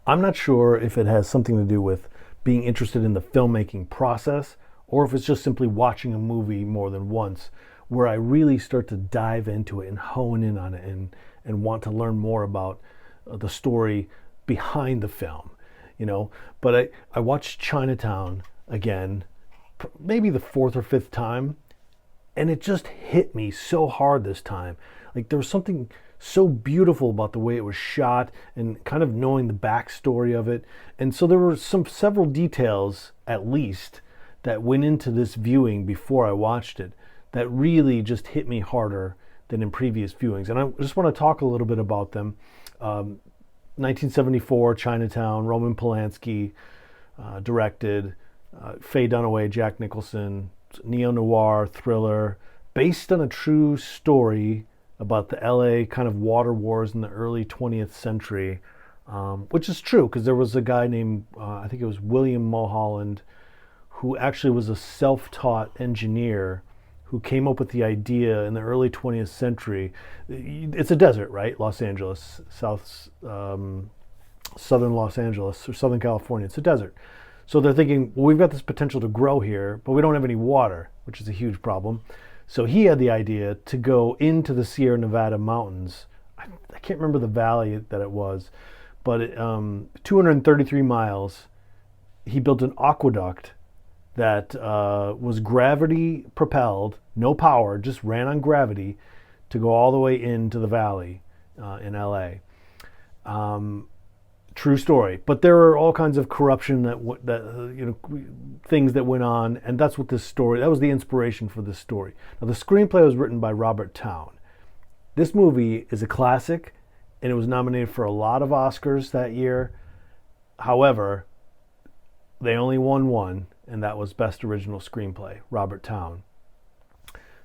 I'm not sure if it has something to do with being interested in the filmmaking process or if it's just simply watching a movie more than once where I really start to dive into it and hone in on it and want to learn more about the story behind the film, you know. But I watched Chinatown again, maybe the fourth or fifth time, and it just hit me so hard this time. Like there was something so beautiful about the way it was shot and kind of knowing the backstory of it. And so there were several details at least that went into this viewing before I watched it that really just hit me harder than in previous viewings. And I just want to talk a little bit about them. 1974, Chinatown, Roman Polanski directed, Faye Dunaway, Jack Nicholson, neo-noir thriller based on a true story about the LA kind of water wars in the early 20th century, which is true because there was a guy named, I think it was William Mulholland, who actually was a self-taught engineer who came up with the idea in the early 20th century. It's a desert, right? Los Angeles, southern Los Angeles or Southern California. It's a desert. So they're thinking, well, we've got this potential to grow here, but we don't have any water, which is a huge problem. So he had the idea to go into the Sierra Nevada mountains. I can't remember the valley that it was, but 233 miles. He built an aqueduct that was gravity propelled, no power, just ran on gravity to go all the way into the valley in LA. True story, but there were all kinds of corruption things that went on, and that's what this story. That was the inspiration for this story. Now, the screenplay was written by Robert Towne. This movie is a classic, and it was nominated for a lot of Oscars that year. However, they only won one, and that was Best Original Screenplay, Robert Towne.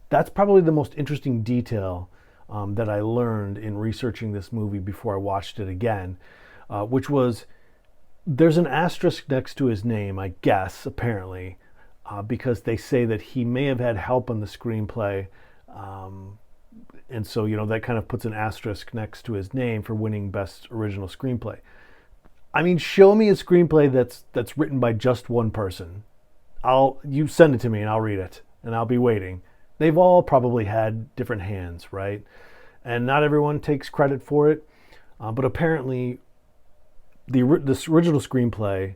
That's probably the most interesting detail that I learned in researching this movie before I watched it again. Which was, there's an asterisk next to his name, I guess, apparently, because they say that he may have had help on the screenplay. And so, that kind of puts an asterisk next to his name for winning Best Original Screenplay. I mean, show me a screenplay that's written by just one person. You send it to me and I'll read it, and I'll be waiting. They've all probably had different hands, right? And not everyone takes credit for it, but apparently this original screenplay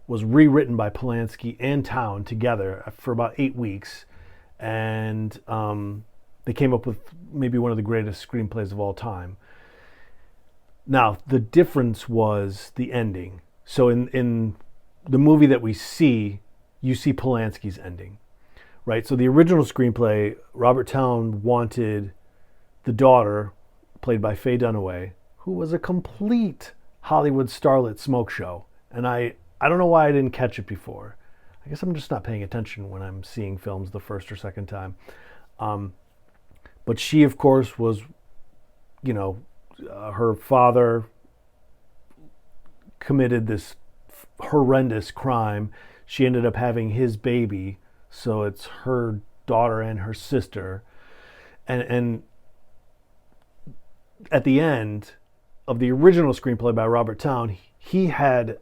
was rewritten by Polanski and Towne together for about 8 weeks, and they came up with maybe one of the greatest screenplays of all time. Now, the difference was the ending. So in the movie that we see, you see Polanski's ending, right? So the original screenplay, Robert Towne wanted the daughter, played by Faye Dunaway, who was a complete Hollywood starlet smoke show. And I don't know why I didn't catch it before. I guess I'm just not paying attention when I'm seeing films the first or second time. But she, of course, was, her father committed this horrendous crime. She ended up having his baby, so it's her daughter and her sister. And at the end of the original screenplay by Robert Towne, he had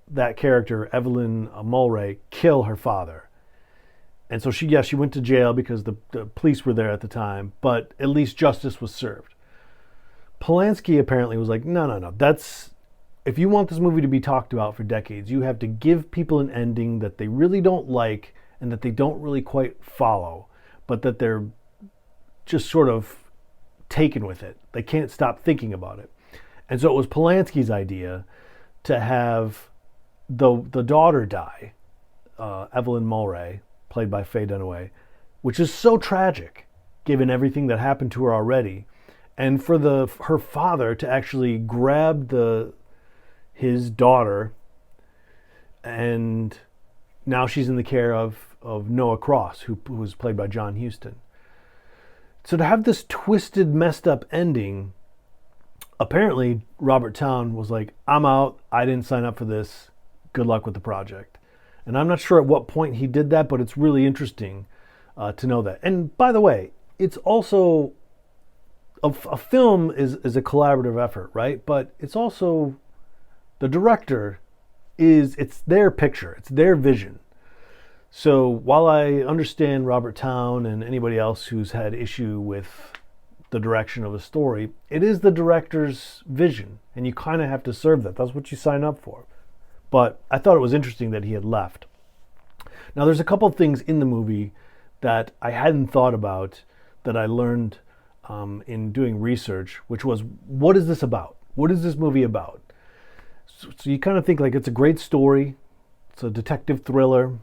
that character, Evelyn Mulwray, kill her father. And so she went to jail because the police were there at the time, but at least justice was served. Polanski apparently was like, no, if you want this movie to be talked about for decades, you have to give people an ending that they really don't like and that they don't really quite follow, but that they're just sort of taken with it. They can't stop thinking about it. And so it was Polanski's idea to have the daughter die, Evelyn Mulwray, played by Faye Dunaway, which is so tragic given everything that happened to her already, and for her father to actually grab his daughter, and now she's in the care of Noah Cross, who was played by John Huston. So to have this twisted, messed up ending, apparently Robert Towne was like, I'm out, I didn't sign up for this, good luck with the project. And I'm not sure at what point he did that, but it's really interesting to know that. And by the way, it's also, a film is a collaborative effort, right? But it's also The director it's their picture, it's their vision. So while I understand Robert Towne and anybody else who's had issue with the direction of a story, it is the director's vision, and you kind of have to serve that. That's what you sign up for. But I thought it was interesting that he had left. Now, there's a couple of things in the movie that I hadn't thought about that I learned in doing research, which was, what is this about? What is this movie about? So you kind of think like it's a great story. It's a detective thriller.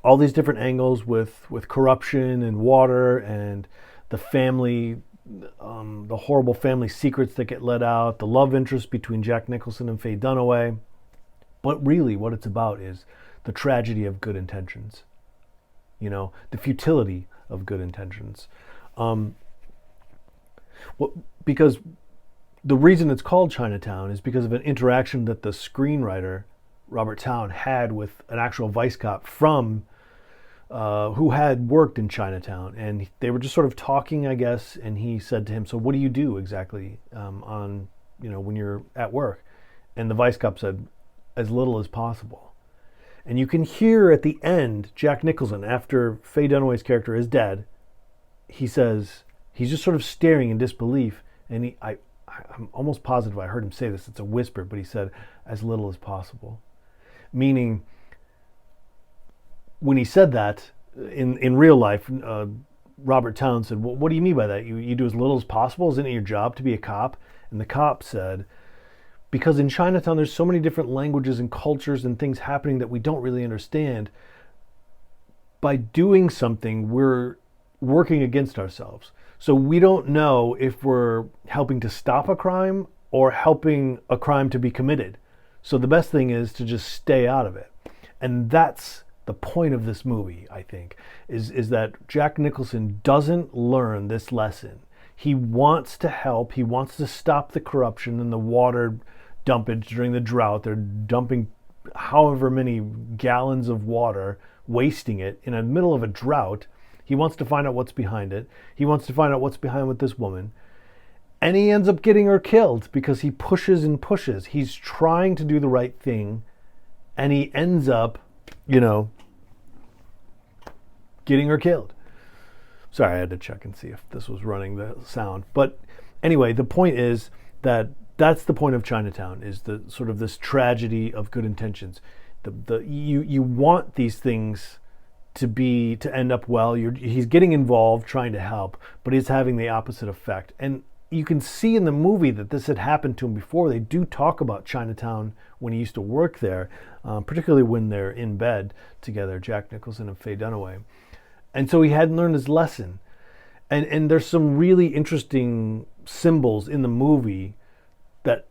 All these different angles with corruption and water and the family, the horrible family secrets that get let out, the love interest between Jack Nicholson and Faye Dunaway. But really what it's about is the tragedy of good intentions. You know, the futility of good intentions. Because the reason it's called Chinatown is because of an interaction that the screenwriter, Robert Towne, had with an actual vice cop from who had worked in Chinatown, and they were just sort of talking, I guess, and he said to him, so what do you do exactly when you're at work? And the vice cop said, as little as possible. And you can hear at the end, Jack Nicholson, after Faye Dunaway's character is dead, he says, he's just sort of staring in disbelief, and I'm almost positive I heard him say this, it's a whisper, but he said, as little as possible. Meaning, when he said that, in real life, Robert Towne said, well, what do you mean by that? You do as little as possible? Isn't it your job to be a cop? And the cop said, because in Chinatown there's so many different languages and cultures and things happening that we don't really understand. By doing something, we're working against ourselves. So we don't know if we're helping to stop a crime or helping a crime to be committed. So the best thing is to just stay out of it. And that's the point of this movie, I think, is that Jack Nicholson doesn't learn this lesson. He wants to help. He wants to stop the corruption and the water dumpage during the drought. They're dumping however many gallons of water, wasting it in the middle of a drought. He wants to find out what's behind it. He wants to find out what's behind with this woman. And he ends up getting her killed because he pushes and pushes. He's trying to do the right thing, and he ends up, getting her killed. Sorry, I had to check and see if this was running the sound. But anyway, the point is that that's the point of Chinatown, is the sort of this tragedy of good intentions. You want these things to end up well. He's getting involved, trying to help, but he's having the opposite effect. And you can see in the movie that this had happened to him before. They do talk about Chinatown when he used to work there, particularly when they're in bed together, Jack Nicholson and Faye Dunaway. And so he hadn't learned his lesson. And there's some really interesting symbols in the movie that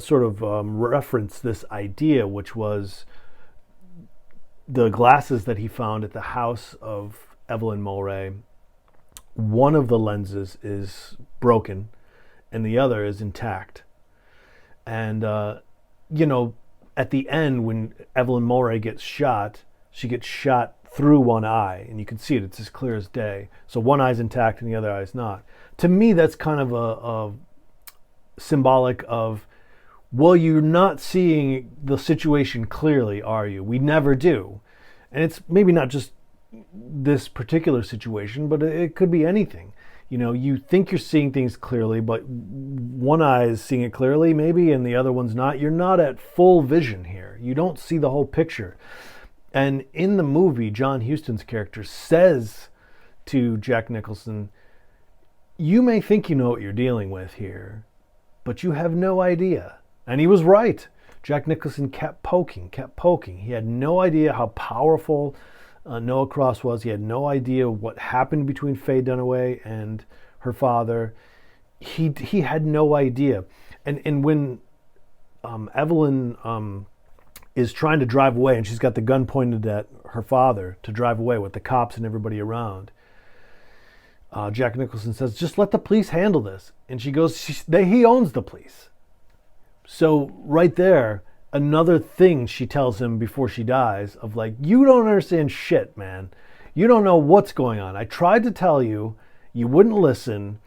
sort of reference this idea, which was the glasses that he found at the house of Evelyn Mulwray. One of the lenses is broken and the other is intact. And, at the end when Evelyn Mulwray gets shot, she gets shot through one eye, and you can see it. It's as clear as day. So one eye's intact and the other eye's not. To me, that's kind of a symbolic of, well, you're not seeing the situation clearly, are you? We never do. And it's maybe not just this particular situation, but it could be anything. You think you're seeing things clearly, but one eye is seeing it clearly maybe, and the other one's not. You're not at full vision here. You don't see the whole picture. And in the movie, John Huston's character says to Jack Nicholson, you may think you know what you're dealing with here, but you have no idea. And he was right. Jack Nicholson kept poking. He had no idea how powerful Noah Cross was. He had no idea what happened between Faye Dunaway and her father. He had no idea. And when Evelyn is trying to drive away, and she's got the gun pointed at her father to drive away with the cops and everybody around, Jack Nicholson says, just let the police handle this. And she goes, he owns the police. So right there, another thing she tells him before she dies of like, you don't understand shit, man. You don't know what's going on. I tried to tell you, you wouldn't listen.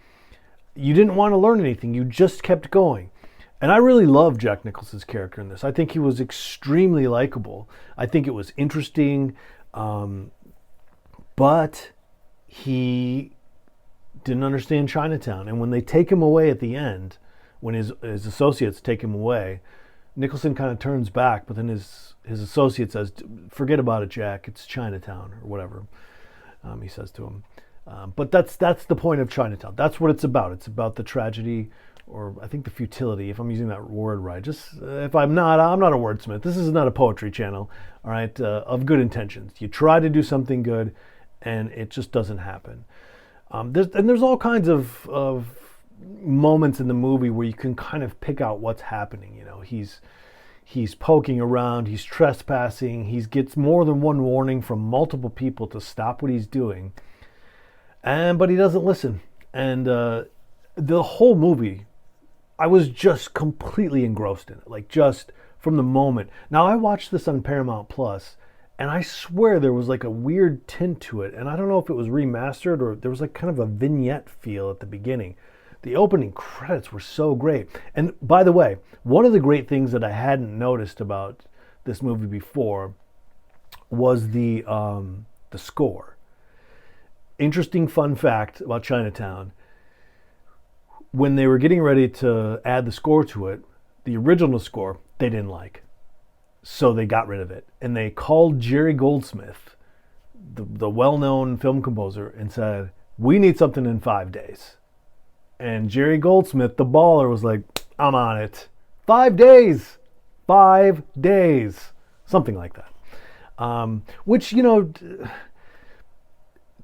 You didn't want to learn anything. You just kept going. And I really love Jack Nicholson's character in this. I think he was extremely likable. I think it was interesting, but he didn't understand Chinatown. And when they take him away at the end, when his associates take him away, Nicholson kind of turns back, but then his associate says, "Forget about it, Jack. It's Chinatown," or whatever he says to him. But that's the point of Chinatown. That's what it's about. It's about the tragedy, or I think the futility, if I'm using that word right. Just if I'm not a wordsmith. This is not a poetry channel, all right, of good intentions. You try to do something good, and it just doesn't happen. There's all kinds of moments in the movie where you can kind of pick out what's happening. You know, he's poking around, he's trespassing, he gets more than one warning from multiple people to stop what he's doing, but he doesn't listen. And the whole movie, I was just completely engrossed in it, like just from the moment. Now, I watched this on Paramount Plus, and I swear there was like a weird tint to it, and I don't know if it was remastered or there was like kind of a vignette feel at the beginning. The opening credits were so great. And by the way, one of the great things that I hadn't noticed about this movie before was the score. Interesting fun fact about Chinatown. When they were getting ready to add the score to it, the original score, they didn't like. So they got rid of it. And they called Jerry Goldsmith, the well-known film composer, and said, "We need something in 5 days." And Jerry Goldsmith, the baller, was like, "I'm on it. 5 days. 5 days." Something like that. Which, you know,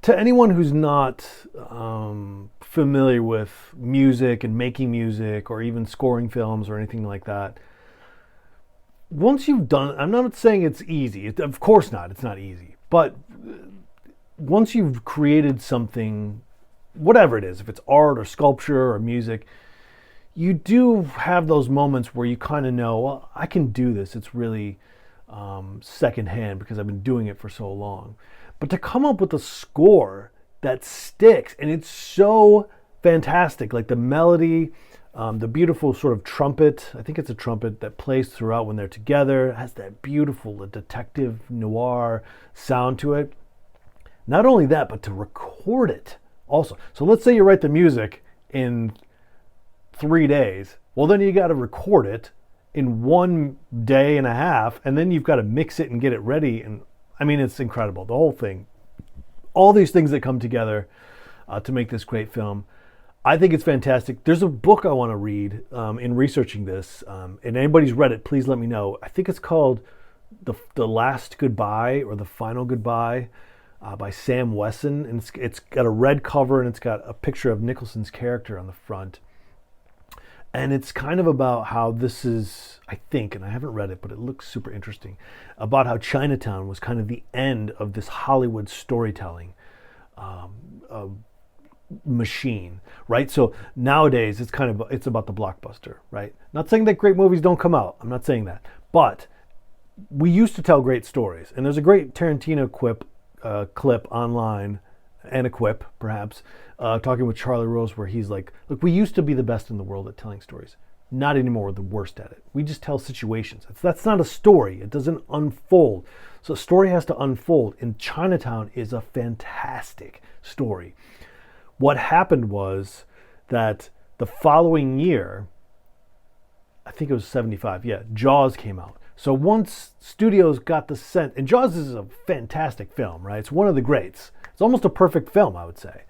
to anyone who's not familiar with music and making music or even scoring films or anything like that, once you've done, I'm not saying it's easy. Of course not. It's not easy. But once you've created something, whatever it is, if it's art or sculpture or music, you do have those moments where you kind of know, well, I can do this. It's really secondhand because I've been doing it for so long. But to come up with a score that sticks, and it's so fantastic, like the melody, the beautiful sort of trumpet, I think it's a trumpet that plays throughout when they're together, has that beautiful detective noir sound to it. Not only that, but to record it also. So let's say you write the music in 3 days. Well, then you got to record it in 1 day and a half, and then you've got to mix it and get it ready. And I mean, it's incredible, the whole thing. All these things that come together to make this great film. I think it's fantastic. There's a book I want to read in researching this, and anybody's read it, please let me know. I think it's called The Last Goodbye or The Final Goodbye by Sam Wesson, and it's got a red cover and it's got a picture of Nicholson's character on the front. And it's kind of about how this is, I think, and I haven't read it, but it looks super interesting, about how Chinatown was kind of the end of this Hollywood storytelling machine, right? So nowadays it's about the blockbuster, right? Not saying that great movies don't come out. I'm not saying that. But we used to tell great stories. And there's a great Tarantino clip online, and a quip, perhaps, talking with Charlie Rose, where he's like, look, we used to be the best in the world at telling stories. Not anymore, we're the worst at it. We just tell situations. That's not a story. It doesn't unfold. So a story has to unfold. And Chinatown is a fantastic story. What happened was that the following year, I think it was 75, Jaws came out. So once studios got the sense, and Jaws is a fantastic film, right? It's one of the greats. It's almost a perfect film, I would say.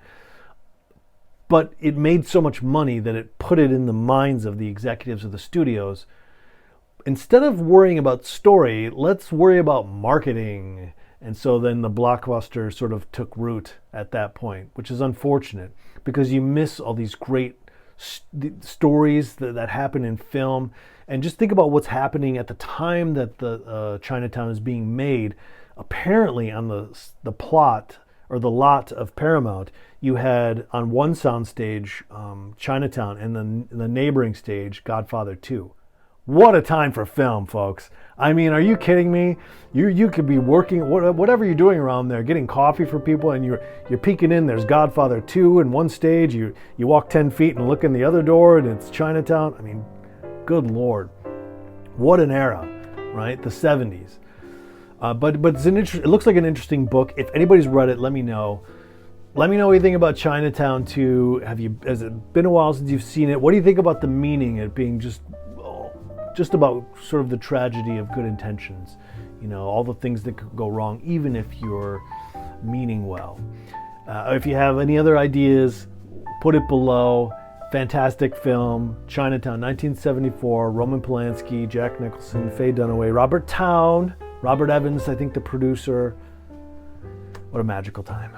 But it made so much money that it put it in the minds of the executives of the studios. Instead of worrying about story, let's worry about marketing. And so then the blockbuster sort of took root at that point, which is unfortunate because you miss all these great stories that happen in film. And just think about what's happening at the time that the Chinatown is being made. Apparently on the plot or the lot of Paramount, you had on one soundstage Chinatown, and then the neighboring stage Godfather 2. What a time for film, folks. I mean, are you kidding me? You could be working, whatever you're doing around there, getting coffee for people, and you're peeking in, there's Godfather 2 in one stage, you walk 10 feet and look in the other door, and it's Chinatown. I mean, Good Lord. What an era, right? The 70s. But it looks like an interesting book. If anybody's read it, let me know. Let me know what you think about Chinatown 2. Has it been a while since you've seen it? What do you think about the meaning, it being just about sort of the tragedy of good intentions? You know, all the things that could go wrong, even if you're meaning well. If you have any other ideas, put it below. Fantastic film, Chinatown, 1974, Roman Polanski, Jack Nicholson, Faye Dunaway, Robert Towne, Robert Evans, I think the producer. What a magical time.